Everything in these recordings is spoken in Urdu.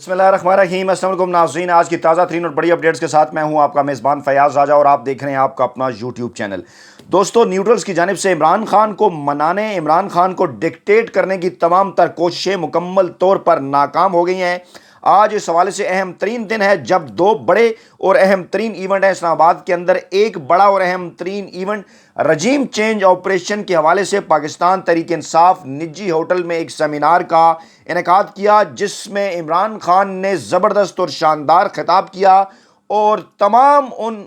بسم اللہ الرحمن الرحیم۔ السلام علیکم ناظرین، آج کی تازہ ترین اور بڑی اپڈیٹس کے ساتھ میں ہوں آپ کا میزبان فیاض راجہ اور آپ دیکھ رہے ہیں آپ کا اپنا یوٹیوب چینل۔ دوستو، نیوٹرلز کی جانب سے عمران خان کو منانے، عمران خان کو ڈکٹیٹ کرنے کی تمام تر کوششیں مکمل طور پر ناکام ہو گئی ہیں۔ آج اس حوالے سے اہم ترین دن ہے جب دو بڑے اور اہم ترین ایونٹ ہیں اسلام آباد کے اندر۔ ایک بڑا اور اہم ترین ایونٹ رجیم چینج آپریشن کے حوالے سے پاکستان تحریک انصاف نجی ہوٹل میں ایک سیمینار کا انعقاد کیا، جس میں عمران خان نے زبردست اور شاندار خطاب کیا اور تمام ان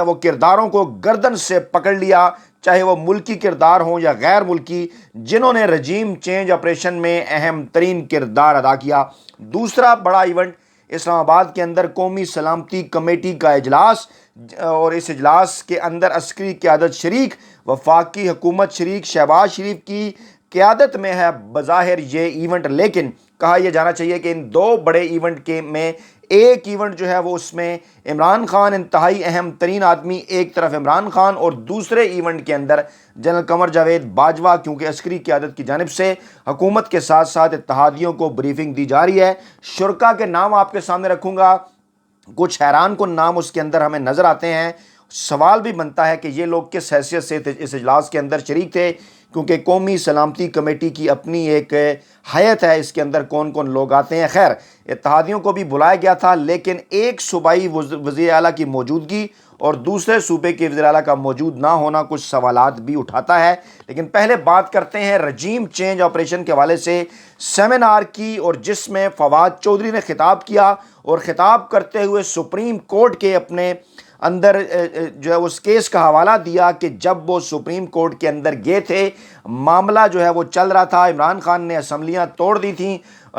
وہ کرداروں کو گردن سے پکڑ لیا، چاہے وہ ملکی کردار ہوں یا غیر ملکی، جنہوں نے رجیم چینج آپریشن میں اہم ترین کردار ادا کیا۔ دوسرا بڑا ایونٹ اسلام آباد کے اندر قومی سلامتی کمیٹی کا اجلاس، اور اس اجلاس کے اندر عسکری قیادت شریک، وفاقی حکومت شریک، شہباز شریف کی قیادت میں ہے بظاہر یہ ایونٹ، لیکن کہا یہ جانا چاہیے کہ ان دو بڑے ایونٹ کے میں ایک ایونٹ وہ اس میں عمران خان انتہائی اہم ترین آدمی، ایک طرف عمران خان، اور دوسرے ایونٹ کے اندر جنرل قمر جاوید باجوہ، کیونکہ عسکری قیادت کی جانب سے حکومت کے ساتھ ساتھ اتحادیوں کو بریفنگ دی جا رہی ہے۔ شرکاء کے نام آپ کے سامنے رکھوں گا، کچھ حیران کن نام اس کے اندر ہمیں نظر آتے ہیں۔ سوال بھی بنتا ہے کہ یہ لوگ کس حیثیت سے اس اجلاس کے اندر شریک تھے، کیونکہ قومی سلامتی کمیٹی کی اپنی ایک حیت ہے، اس کے اندر کون کون لوگ آتے ہیں۔ خیر، اتحادیوں کو بھی بلایا گیا تھا، لیکن ایک صوبائی وزیر اعلیٰ کی موجودگی اور دوسرے صوبے کے وزیر اعلیٰ کا موجود نہ ہونا کچھ سوالات بھی اٹھاتا ہے۔ لیکن پہلے بات کرتے ہیں رجیم چینج آپریشن کے حوالے سے سیمینار کی، اور جس میں فواد چودھری نے خطاب کیا، اور خطاب کرتے ہوئے سپریم کورٹ کے اپنے اندر اس کیس کا حوالہ دیا کہ جب وہ سپریم کورٹ کے اندر گئے تھے، معاملہ وہ چل رہا تھا، عمران خان نے اسمبلیاں توڑ دی تھیں،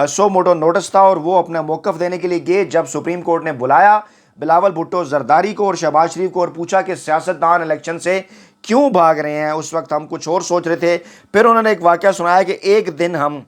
سو موٹو نوٹس تھا، اور وہ اپنا موقف دینے کے لیے گئے۔ جب سپریم کورٹ نے بلایا بلاول بھٹو زرداری کو اور شہباز شریف کو اور پوچھا کہ سیاستدان الیکشن سے کیوں بھاگ رہے ہیں، اس وقت ہم کچھ اور سوچ رہے تھے۔ پھر انہوں نے ایک واقعہ سنایا کہ ایک دن ہم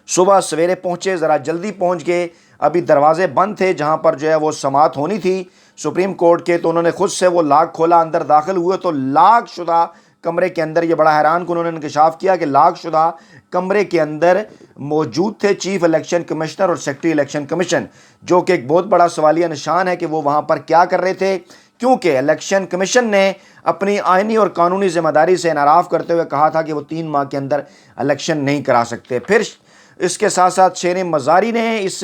صبح سویرے پہنچے، ذرا جلدی پہنچ گئے، ابھی دروازے بند تھے جہاں پر وہ سماعت ہونی تھی سپریم کورٹ کے، تو انہوں نے خود سے وہ لاک کھولا، اندر داخل ہوئے تو لاک شدہ کمرے کے اندر، یہ بڑا حیران کن انہوں نے انکشاف کیا کہ لاک شدہ کمرے کے اندر موجود تھے چیف الیکشن کمشنر اور سیکرٹری الیکشن کمیشن، جو کہ ایک بہت بڑا سوالیہ نشان ہے کہ وہ وہاں پر کیا کر رہے تھے، کیونکہ الیکشن کمیشن نے اپنی آئینی اور قانونی ذمہ داری سے انحراف کرتے ہوئے کہا تھا کہ وہ 3 ماہ کے اندر الیکشن نہیں کرا سکتے۔ پھر اس کے ساتھ ساتھ شیر مزاری نے اس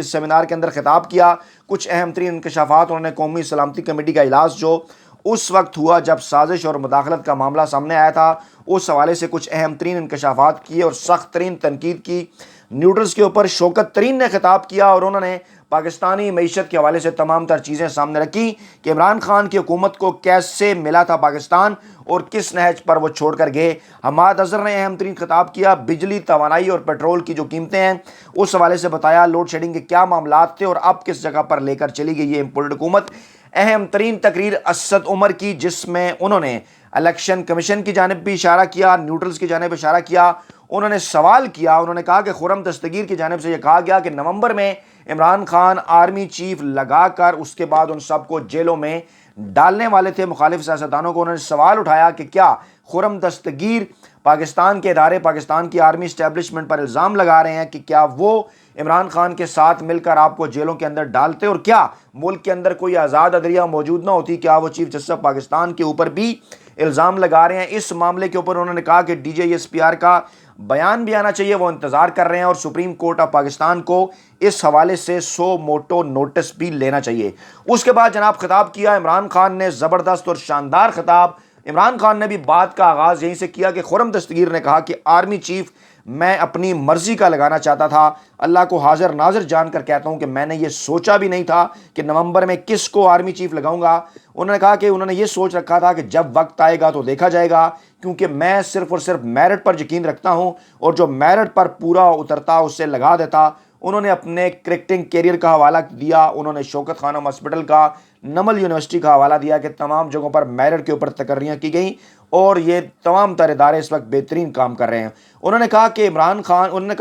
سیمینار کے اندر خطاب کیا۔ کچھ اہم ترین انکشافات انہوں نے قومی سلامتی کمیٹی کا اجلاس جو اس وقت ہوا جب سازش اور مداخلت کا معاملہ سامنے آیا تھا، اس حوالے سے کچھ اہم ترین انکشافات کیے اور سخت ترین تنقید کی۔ نیوٹرلز کے اوپر شوکت ترین نے خطاب کیا، اور انہوں نے پاکستانی معیشت کے حوالے سے تمام تر چیزیں سامنے رکھی کہ عمران خان کی حکومت کو کیسے ملا تھا پاکستان اور کس نہج پر وہ چھوڑ کر گئے۔ حماد اظہر نے اہم ترین خطاب کیا، بجلی، توانائی اور پیٹرول کی جو قیمتیں ہیں اس حوالے سے بتایا، لوڈ شیڈنگ کے کیا معاملات تھے اور اب کس جگہ پر لے کر چلی گئی یہ امپورٹڈ حکومت۔ اہم ترین تقریر اسد عمر کی، جس میں انہوں نے الیکشن کمیشن کی جانب بھی اشارہ کیا، نیوٹرلز کی جانب اشارہ کیا، انہوں نے سوال کیا، انہوں نے کہا کہ خرم دستگیر کی جانب سے یہ کہا گیا کہ نومبر میں عمران خان آرمی چیف لگا کر اس کے بعد ان سب کو جیلوں میں ڈالنے والے تھے، مخالف سیاستدانوں کو۔ انہوں نے سوال اٹھایا کہ کیا خرم دستگیر پاکستان کے ادارے، پاکستان کی آرمی اسٹیبلشمنٹ پر الزام لگا رہے ہیں کہ کیا وہ عمران خان کے ساتھ مل کر آپ کو جیلوں کے اندر ڈالتے، اور کیا ملک کے اندر کوئی آزاد عدلیہ موجود نہ ہوتی، کیا وہ چیف جسٹس پاکستان کے اوپر بھی الزام لگا رہے ہیں۔ اس معاملے کے اوپر انہوں نے کہا کہ D J S P R کا بیان بھی آنا چاہیے، وہ انتظار کر رہے ہیں، اور سپریم کورٹ آف پاکستان کو اس حوالے سے سو موٹو نوٹس بھی لینا چاہیے۔ اس کے بعد جناب خطاب کیا عمران خان نے، زبردست اور شاندار خطاب۔ عمران خان نے بھی بات کا آغاز یہیں سے کیا کہ خرم دستگیر نے کہا کہ آرمی چیف میں اپنی مرضی کا لگانا چاہتا تھا، اللہ کو حاضر ناظر جان کر کہتا ہوں کہ میں نے یہ سوچا بھی نہیں تھا کہ نومبر میں کس کو آرمی چیف لگاؤں گا۔ انہوں نے کہا کہ انہوں نے یہ سوچ رکھا تھا کہ جب وقت آئے گا تو دیکھا جائے گا، کیونکہ میں صرف اور صرف میرٹ پر یقین رکھتا ہوں، اور جو میرٹ پر پورا اترتا اسے لگا دیتا۔ انہوں نے اپنے کرکٹنگ کیریئر کا حوالہ دیا، انہوں نے شوکت خانم ہاسپٹل کا، نمل یونیورسٹی کا حوالہ دیا کہ تمام جگہوں پر میرٹ کے اوپر تقرریاں کی گئیں، اور یہ تمام تر ادارے اس وقت بہترین کام کر رہے ہیں۔ انہوں نے کہا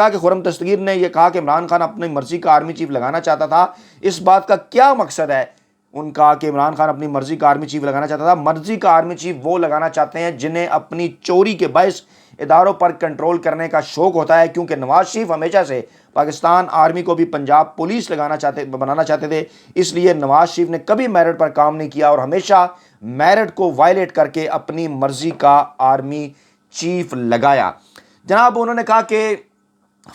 کہ خرم دستگیر نے یہ کہا کہ عمران خان اپنی مرضی کا آرمی چیف لگانا چاہتا تھا، اس بات کا کیا مقصد ہے؟ ان کا کہ عمران خان اپنی مرضی کا آرمی چیف لگانا چاہتا تھا۔ مرضی کا آرمی چیف وہ لگانا چاہتے ہیں جنہیں اپنی چوری کے باعث اداروں پر کنٹرول کرنے کا شوق ہوتا ہے، کیونکہ نواز شریف ہمیشہ سے پاکستان آرمی کو بھی پنجاب پولیس بنانا چاہتے تھے، اس لیے نواز شریف نے کبھی میرٹ پر کام نہیں کیا اور ہمیشہ میرٹ کو وائلیٹ کر کے اپنی مرضی کا آرمی چیف لگایا۔ جناب انہوں نے کہا کہ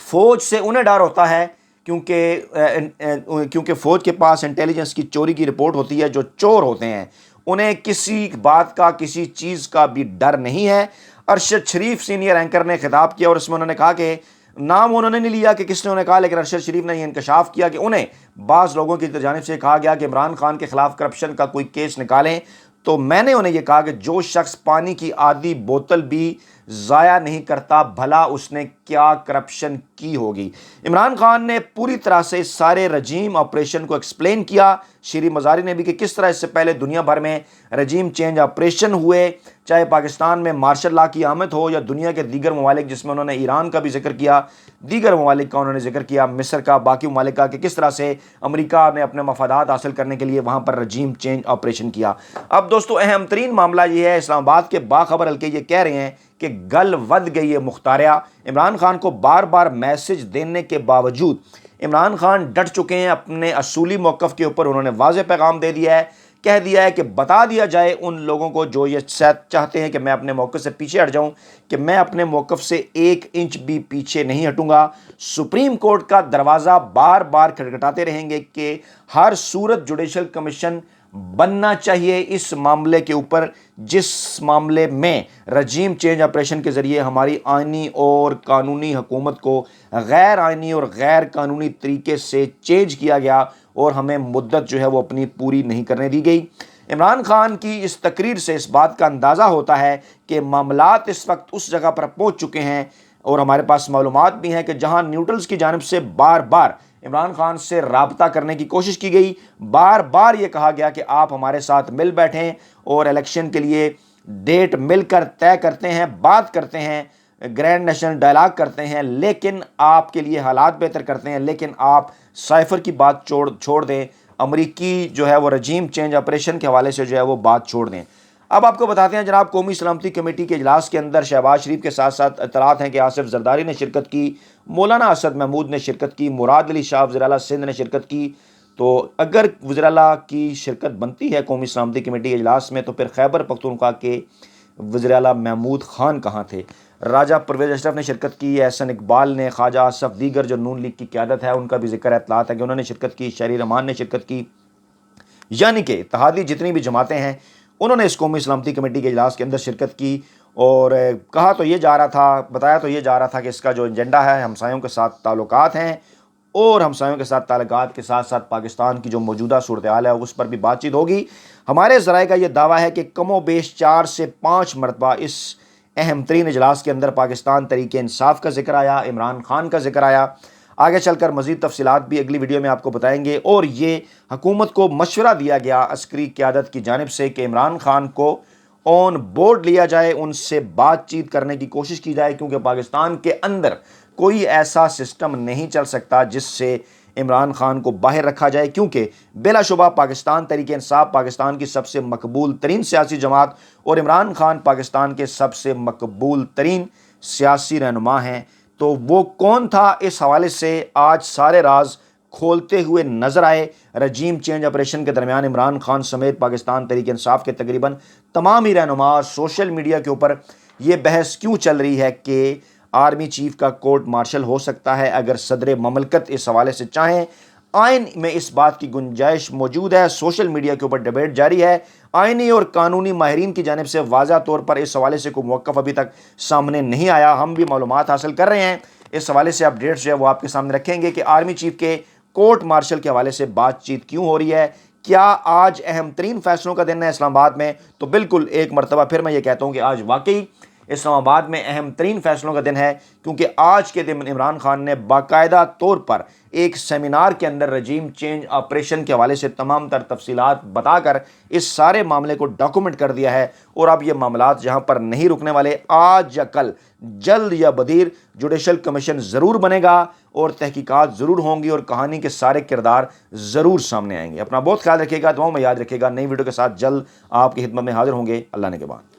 فوج سے انہیں ڈر ہوتا ہے کیونکہ فوج کے پاس انٹیلیجنس کی چوری کی رپورٹ ہوتی ہے، جو چور ہوتے ہیں انہیں کسی بات کا کسی چیز کا بھی ڈر نہیں ہے۔ ارشد شریف سینئر اینکر نے خطاب کیا اور اس میں انہوں نے کہا کہ نام انہوں نے نہیں لیا کہ کس نے انہیں کہا، لیکن ارشد شریف نے یہ انکشاف کیا کہ انہیں بعض لوگوں کی جانب سے کہا گیا کہ عمران خان کے خلاف کرپشن کا کوئی کیس نکالیں، تو میں نے انہیں یہ کہا کہ جو شخص پانی کی آدھی بوتل بھی ضائع نہیں کرتا بھلا اس نے کیا کرپشن کی ہوگی۔ عمران خان نے پوری طرح سے اس سارے رجیم آپریشن کو ایکسپلین کیا، شیریں مزاری نے بھی، کہ کس طرح اس سے پہلے دنیا بھر میں رجیم چینج آپریشن ہوئے، چاہے پاکستان میں مارشل لا کی آمد ہو یا دنیا کے دیگر ممالک، جس میں انہوں نے ایران کا بھی ذکر کیا، دیگر ممالک کا انہوں نے ذکر کیا، مصر کا، باقی ممالک کا، کہ کس طرح سے امریکہ نے اپنے مفادات حاصل کرنے کے لیے وہاں پر رجیم چینج آپریشن کیا۔ اب دوستو اہم ترین معاملہ یہ ہے، اسلام آباد کے باخبر حلقے یہ کہہ رہے ہیں کہ گل ود گئی ہے مختاریہ۔ عمران خان کو بار بار میسج دینے کے باوجود عمران خان ڈٹ چکے ہیں اپنے اصولی موقف کے اوپر۔ انہوں نے واضح پیغام دے دیا ہے، کہہ دیا ہے کہ بتا دیا جائے ان لوگوں کو جو یہ چاہتے ہیں کہ میں اپنے موقف سے پیچھے ہٹ جاؤں، کہ میں اپنے موقف سے 1 انچ بھی پیچھے نہیں ہٹوں گا۔ سپریم کورٹ کا دروازہ بار بار کھٹکھٹاتے رہیں گے کہ ہر صورت جوڈیشل کمیشن بننا چاہیے اس معاملے کے اوپر، جس معاملے میں رجیم چینج آپریشن کے ذریعے ہماری آئینی اور قانونی حکومت کو غیر آئینی اور غیر قانونی طریقے سے چینج کیا گیا اور ہمیں مدت جو ہے وہ اپنی پوری نہیں کرنے دی گئی۔ عمران خان کی اس تقریر سے اس بات کا اندازہ ہوتا ہے کہ معاملات اس وقت اس جگہ پر پہنچ چکے ہیں، اور ہمارے پاس معلومات بھی ہیں کہ جہاں نیوٹرلز کی جانب سے بار بار عمران خان سے رابطہ کرنے کی کوشش کی گئی، بار بار یہ کہا گیا کہ آپ ہمارے ساتھ مل بیٹھیں اور الیکشن کے لیے ڈیٹ مل کر طے کرتے ہیں، بات کرتے ہیں، گرینڈ نیشنل ڈائلاگ کرتے ہیں، لیکن آپ کے لیے حالات بہتر کرتے ہیں، لیکن آپ سائفر کی بات چھوڑ دیں، امریکی جو ہے وہ رجیم چینج آپریشن کے حوالے سے جو ہے وہ بات چھوڑ دیں۔ اب آپ کو بتاتے ہیں جناب، قومی سلامتی کمیٹی کے اجلاس کے اندر شہباز شریف کے ساتھ ساتھ اطلاعات ہیں کہ آصف زرداری نے شرکت کی، مولانا اسد محمود نے شرکت کی، مراد علی شاہ وزیر اعلیٰ سندھ نے شرکت کی۔ تو اگر وزیر اعلیٰ کی شرکت بنتی ہے قومی سلامتی کمیٹی کے اجلاس میں، تو پھر خیبر پختونخوا کے وزیر اعلیٰ محمود خان کہاں تھے؟ راجہ پرویز اشرف نے شرکت کی، احسن اقبال نے، خواجہ آصف، دیگر جو نون لیگ کی قیادت ہے ان کا بھی ذکر اطلاعات ہے کہ انہوں نے شرکت کی، شہری رحمان نے شرکت کی، یعنی کہ اتحادی جتنی بھی جماعتیں ہیں انہوں نے اس قومی سلامتی کمیٹی کے اجلاس کے اندر شرکت کی۔ اور کہا تو یہ جا رہا تھا، بتایا تو یہ جا رہا تھا کہ اس کا جو ایجنڈا ہے ہمسایوں کے ساتھ تعلقات ہیں، اور ہمسایوں کے ساتھ تعلقات کے ساتھ ساتھ پاکستان کی جو موجودہ صورتحال ہے اس پر بھی بات چیت ہوگی۔ ہمارے ذرائع کا یہ دعویٰ ہے کہ کم و بیش 4 سے 5 مرتبہ اس اہم ترین اجلاس کے اندر پاکستان تحریک انصاف کا ذکر آیا، عمران خان کا ذکر آیا۔ آگے چل کر مزید تفصیلات بھی اگلی ویڈیو میں آپ کو بتائیں گے۔ اور یہ حکومت کو مشورہ دیا گیا عسکری قیادت کی جانب سے کہ عمران خان کو آن بورڈ لیا جائے، ان سے بات چیت کرنے کی کوشش کی جائے، کیونکہ پاکستان کے اندر کوئی ایسا سسٹم نہیں چل سکتا جس سے عمران خان کو باہر رکھا جائے، کیونکہ بلا شبہ پاکستان تحریک انصاف پاکستان کی سب سے مقبول ترین سیاسی جماعت اور عمران خان پاکستان کے سب سے مقبول ترین سیاسی رہنما ہیں۔ تو وہ کون تھا، اس حوالے سے آج سارے راز کھولتے ہوئے نظر آئے۔ رجیم چینج آپریشن کے درمیان عمران خان سمیت پاکستان تحریک انصاف کے تقریباً تمام ہی رہنما سوشل میڈیا کے اوپر یہ بحث کیوں چل رہی ہے کہ آرمی چیف کا کورٹ مارشل ہو سکتا ہے اگر صدر مملکت اس حوالے سے چاہیں۔ آئین میں اس بات کی گنجائش موجود ہے، سوشل میڈیا کے اوپر ڈیبیٹ جاری ہے، آئینی اور قانونی ماہرین کی جانب سے واضح طور پر اس حوالے سے کوئی موقف ابھی تک سامنے نہیں آیا۔ ہم بھی معلومات حاصل کر رہے ہیں، اس حوالے سے اپڈیٹس جو ہے وہ آپ کے سامنے رکھیں گے کہ آرمی چیف کے کورٹ مارشل کے حوالے سے بات چیت کیوں ہو رہی ہے۔ کیا آج اہم ترین فیصلوں کا دن ہے اسلام آباد میں؟ تو بالکل ایک مرتبہ پھر میں یہ کہتا ہوں کہ آج واقعی اسلام آباد میں اہم ترین فیصلوں کا دن ہے، کیونکہ آج کے دن عمران خان نے باقاعدہ طور پر ایک سیمینار کے اندر رجیم چینج آپریشن کے حوالے سے تمام تر تفصیلات بتا کر اس سارے معاملے کو ڈاکومنٹ کر دیا ہے، اور اب یہ معاملات جہاں پر نہیں رکنے والے، آج یا کل جلد یا بدیر جوڈیشل کمیشن ضرور بنے گا اور تحقیقات ضرور ہوں گی اور کہانی کے سارے کردار ضرور سامنے آئیں گے۔ اپنا بہت خیال رکھیے گا، دعاؤں میں یاد رکھیے گا۔ نئی ویڈیو کے ساتھ جلد آپ کی خدمت میں حاضر ہوں گے۔ اللہ نے کے بعد